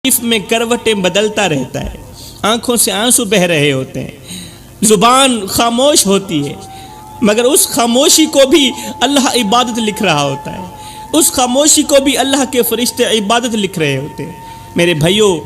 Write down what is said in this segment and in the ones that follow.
میں کروٹیں بدلتا رہتا ہے، آنکھوں سے آنسو بہ رہے ہوتے ہیں، زبان خاموش ہوتی ہے، مگر اس خاموشی کو بھی اللہ عبادت لکھ رہا ہوتا ہے، اس خاموشی کو بھی اللہ کے فرشتے عبادت لکھ رہے ہوتے ہیں۔ میرے بھائیوں،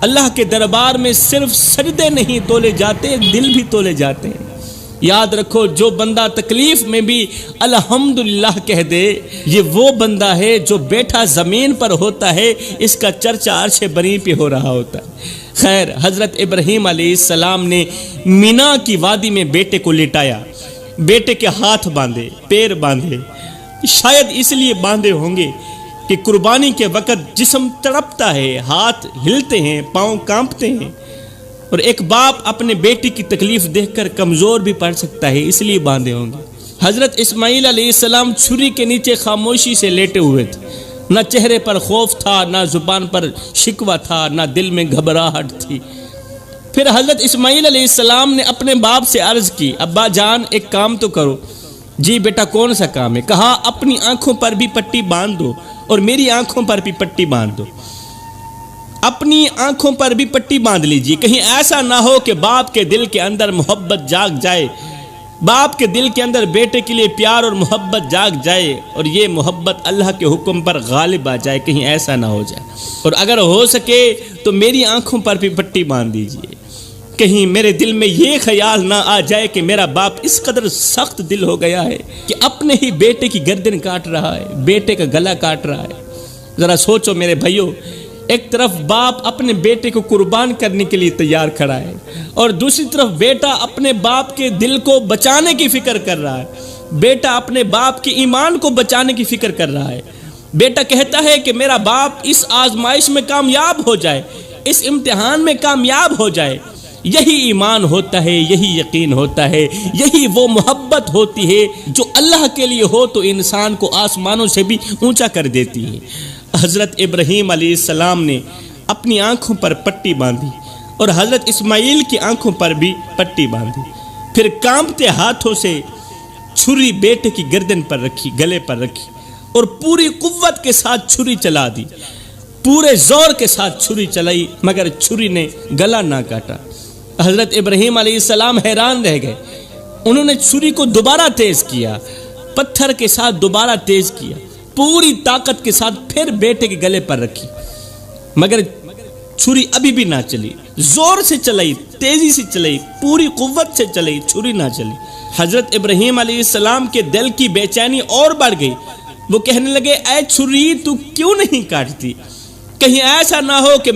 اللہ کے دربار میں صرف سجدے نہیں تولے جاتے، دل بھی تولے جاتے ہیں۔ یاد رکھو، جو بندہ تکلیف میں بھی الحمدللہ کہہ دے، یہ وہ بندہ ہے جو بیٹھا زمین پر ہوتا ہے، اس کا چرچا عرش بری پہ ہو رہا ہوتا ہے۔ خیر، حضرت ابراہیم علیہ السلام نے مینا کی وادی میں بیٹے کو لٹایا، بیٹے کے ہاتھ باندھے، پیر باندھے، شاید اس لیے باندھے ہوں گے کہ قربانی کے وقت جسم تڑپتا ہے، ہاتھ ہلتے ہیں، پاؤں کانپتے ہیں، اور ایک باپ اپنے بیٹی کی تکلیف دیکھ کر کمزور بھی پڑ سکتا ہے، اس لیے باندھے ہوں گے۔ حضرت اسماعیل علیہ السلام چھری کے نیچے خاموشی سے لیٹے ہوئے تھے، نہ چہرے پر خوف تھا، نہ زبان پر شکوہ تھا، نہ دل میں گھبراہٹ تھی۔ پھر حضرت اسماعیل علیہ السلام نے اپنے باپ سے عرض کی، ابا جان ایک کام تو کرو۔ جی بیٹا، کون سا کام ہے؟ کہا اپنی آنکھوں پر بھی پٹی باندھ دو اور میری آنکھوں پر بھی پٹی باندھ دو، اپنی آنکھوں پر بھی پٹی باندھ لیجیے، کہیں ایسا نہ ہو کہ باپ کے دل کے اندر محبت جاگ جائے، باپ کے دل کے اندر بیٹے کے لیے پیار اور محبت جاگ جائے اور یہ محبت اللہ کے حکم پر غالب آ جائے، کہیں ایسا نہ ہو جائے۔ اور اگر ہو سکے تو میری آنکھوں پر بھی پٹی باندھ دیجیے، کہیں میرے دل میں یہ خیال نہ آ جائے کہ میرا باپ اس قدر سخت دل ہو گیا ہے کہ اپنے ہی بیٹے کی گردن کاٹ رہا ہے، بیٹے کا گلا کاٹ رہا ہے۔ ذرا سوچو میرے بھائیوں، ایک طرف باپ اپنے بیٹے کو قربان کرنے کے لیے تیار کھڑا ہے اور دوسری طرف بیٹا اپنے باپ کے دل کو بچانے کی فکر کر رہا ہے، بیٹا اپنے باپ کے ایمان کو بچانے کی فکر کر رہا ہے۔ بیٹا کہتا ہے کہ میرا باپ اس آزمائش میں کامیاب ہو جائے، اس امتحان میں کامیاب ہو جائے۔ یہی ایمان ہوتا ہے، یہی یقین ہوتا ہے، یہی وہ محبت ہوتی ہے جو اللہ کے لیے ہو تو انسان کو آسمانوں سے بھی اونچا کر دیتی ہے۔ حضرت ابراہیم علیہ السلام نے اپنی آنکھوں پر پٹی باندھی اور حضرت اسماعیل کی آنکھوں پر بھی پٹی باندھی، پھر کانپتے ہاتھوں سے چھری بیٹے کی گردن پر رکھی، گلے پر رکھی اور پوری قوت کے ساتھ چھری چلا دی، پورے زور کے ساتھ چھری چلائی، مگر چھری نے گلا نہ کاٹا۔ حضرت ابراہیم علیہ السلام حیران رہ گئے، انہوں نے چھری کو دوبارہ تیز کیا، پتھر کے ساتھ دوبارہ تیز کیا، پوری طاقت کے ساتھ پھر بیٹے کے گلے پر رکھی، مگر چھری ابھی بھی نہ چلی، زور سے چلائی، تیزی سے چلائی، پوری قوت سے چلائی، چھری نہ چلی۔ حضرت ابراہیم علیہ السلام کے دل کی بے چینی اور بڑھ گئی، وہ کہنے لگے، اے چھری تو کیوں نہیں کاٹتی؟ کہیں ایسا نہ ہو کہ